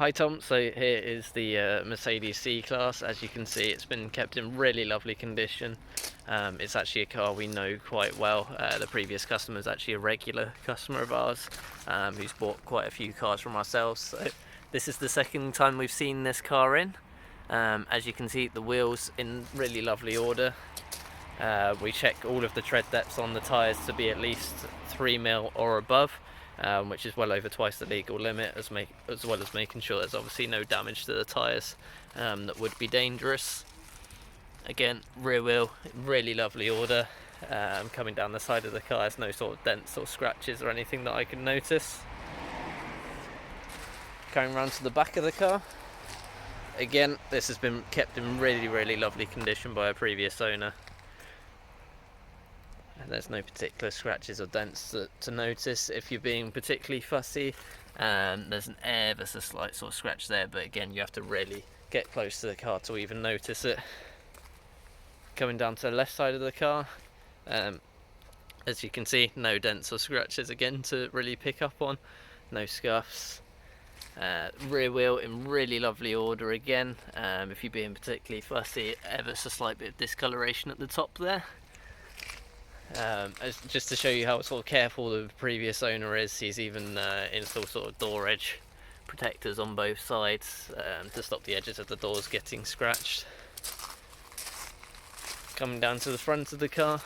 Hi Tom, so here is the Mercedes C-Class. As you can see, it's been kept in really lovely condition. It's actually a car we know quite well. The previous customer is actually a regular customer of ours who's bought quite a few cars from ourselves. So this is the second time we've seen this car in. As you can see, the wheels in really lovely order. We check all of the tread depths on the tyres to be at least 3mm or above. Which is well over twice the legal limit, as well as making sure there's obviously no damage to the tyres that would be dangerous. Again, rear wheel, really lovely order. Coming down the side of the car, there's no sort of dents or scratches or anything that I can notice. Going around to the back of the car, again, this has been kept in really lovely condition by a previous owner. There's no particular scratches or dents to notice if you're being particularly fussy. There's an ever so slight sort of scratch there, but again, you have to really get close to the car to even notice it. Coming down to the left side of the car, as you can see, no dents or scratches again to really pick up on, no scuffs. Rear wheel in really lovely order again. If you're being particularly fussy, ever so slight bit of discoloration at the top there. Just to show you how sort of careful the previous owner is, he's even installed sort of door edge protectors on both sides to stop the edges of the doors getting scratched. Coming down to the front of the car,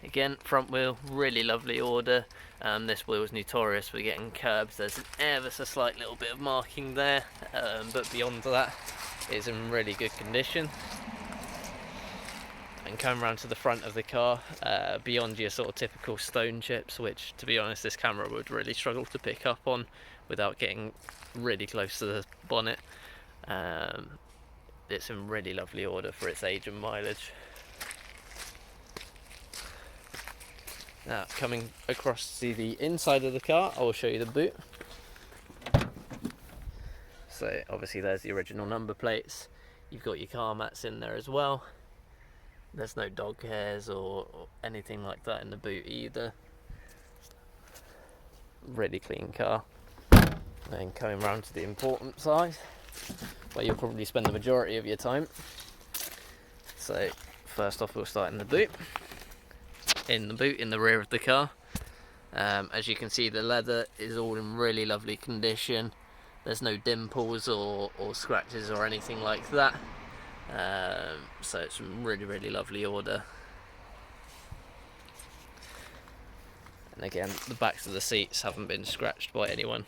again, front wheel, really lovely order. This wheel is notorious for getting curbs. There's an ever so slight little bit of marking there, but beyond that, it's in really good condition. And coming around to the front of the car, beyond your sort of typical stone chips, which to be honest this camera would really struggle to pick up on without getting really close to the bonnet, it's in really lovely order for its age and mileage. Now coming across to the inside of the car, I will show you the boot. So obviously there's the original number plates, you've got your car mats in there as well. There's no dog hairs or anything like that in the boot either. Really clean car. And coming around to the important side, where you'll probably spend the majority of your time. So first off, we'll start in the boot. In the rear of the car. As you can see, the leather is all in really lovely condition. There's no dimples or scratches or anything like that. So it's in really lovely order. And again, the backs of the seats haven't been scratched by anyone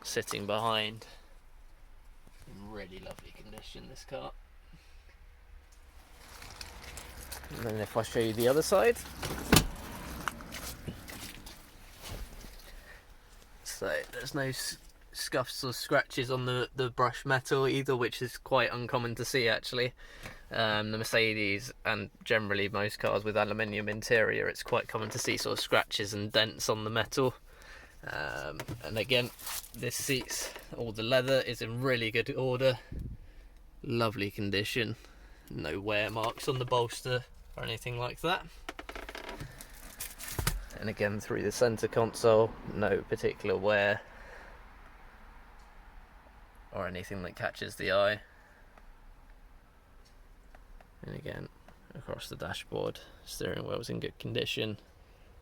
sitting behind. In really lovely condition, this car. And then if I show you the other side, so there's no scuffs or scratches on the brush metal either, which is quite uncommon to see actually. The Mercedes and generally most cars with aluminium interior, it's quite common to see sort of scratches and dents on the metal. And again, this seats, all the leather is in really good order, lovely condition, no wear marks on the bolster or anything like that. And again, through the center console, no particular wear or anything that catches the eye. And again, across the dashboard, steering wheel's in good condition.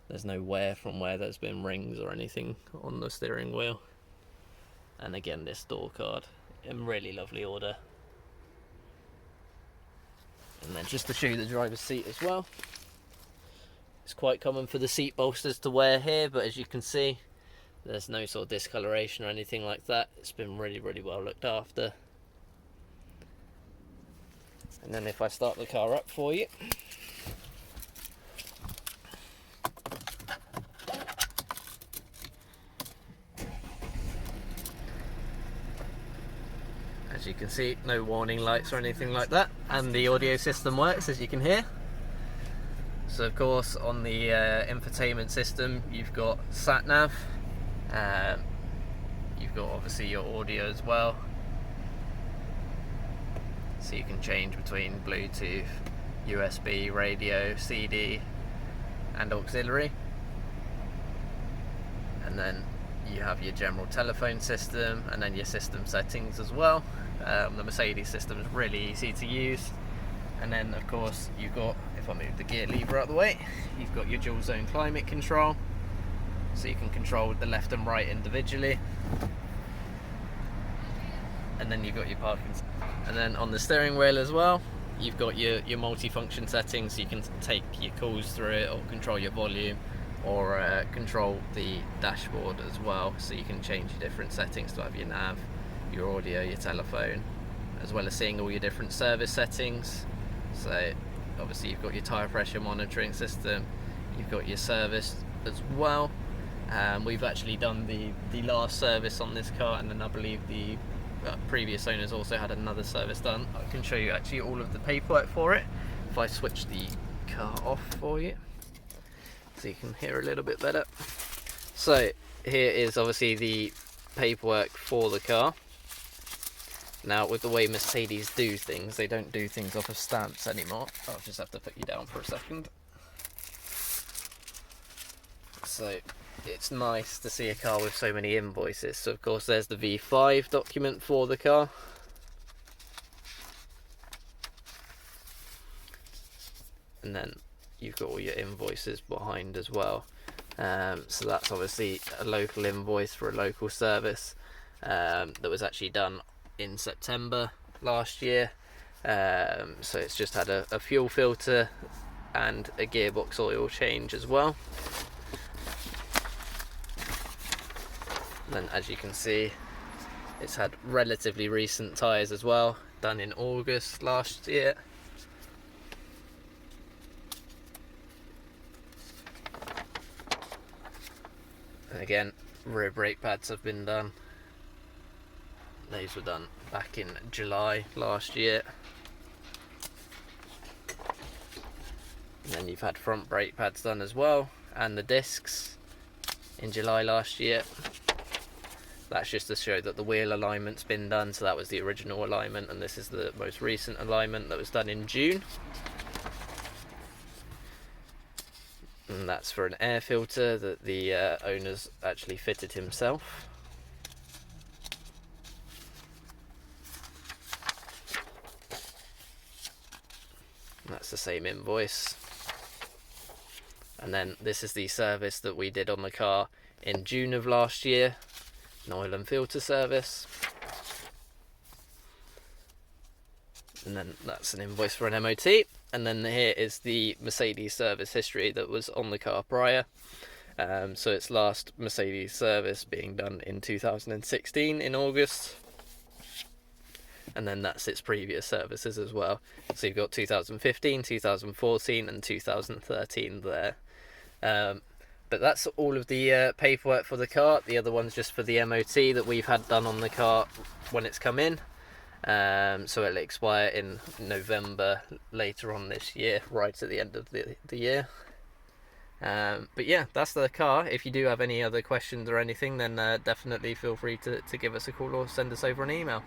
There's no wear from where there's been rings or anything on the steering wheel. And again, this door card in really lovely order. And then just to show you the driver's seat as well, it's quite common for the seat bolsters to wear here, but as you can see, there's no sort of discoloration or anything like that. It's been really well looked after. And then if I start the car up for you, as you can see, no warning lights or anything like that, and the audio system works, as you can hear. So of course, on the infotainment system, you've got sat nav. You've got obviously your audio as well, so you can change between Bluetooth, USB, radio, CD and auxiliary. And then you have your general telephone system, and then your system settings as well. The Mercedes system is really easy to use. And then of course you've got, if I move the gear lever out of the way, you've got your dual zone climate control, so you can control the left and right individually. And then you've got your parking. And then on the steering wheel as well, you've got your multi-function settings, so you can take your calls through it, or control your volume, or control the dashboard as well, so you can change your different settings to have your nav, your audio, your telephone, as well as seeing all your different service settings. So obviously you've got your tyre pressure monitoring system, you've got your service as well. We've actually done the last service on this car, and then I believe the previous owners also had another service done. I can show you actually all of the paperwork for it if I switch the car off for you, so you can hear a little bit better. So here is obviously the paperwork for the car. Now, with the way Mercedes do things, they don't do things off of stamps anymore. I'll just have to put you down for a second. So it's nice to see a car with so many invoices. So of course there's the V5 document for the car. And then you've got all your invoices behind as well. So that's obviously a local invoice for a local service that was actually done in September last year. So it's just had a fuel filter and a gearbox oil change as well. And then, as you can see, it's had relatively recent tyres as well, done in August last year. And again, rear brake pads have been done. These were done back in July last year. And then you've had front brake pads done as well, and the discs in July last year. That's just to show that the wheel alignment's been done, so that was the original alignment, and this is the most recent alignment that was done in June. And that's for an air filter that the owner's actually fitted himself. And that's the same invoice. And then this is the service that we did on the car in June of last year. An oil and filter service. And then that's an invoice for an MOT. And then here is the Mercedes service history that was on the car prior. So its last Mercedes service being done in 2016 in August. And then that's its previous services as well. So you've got 2015, 2014 and 2013 there. But that's all of the paperwork for the car. The other one's just for the MOT that we've had done on the car when it's come in. So it'll expire in November later on this year, right at the end of the year. But yeah, that's the car. If you do have any other questions or anything, then definitely feel free to give us a call or send us over an email.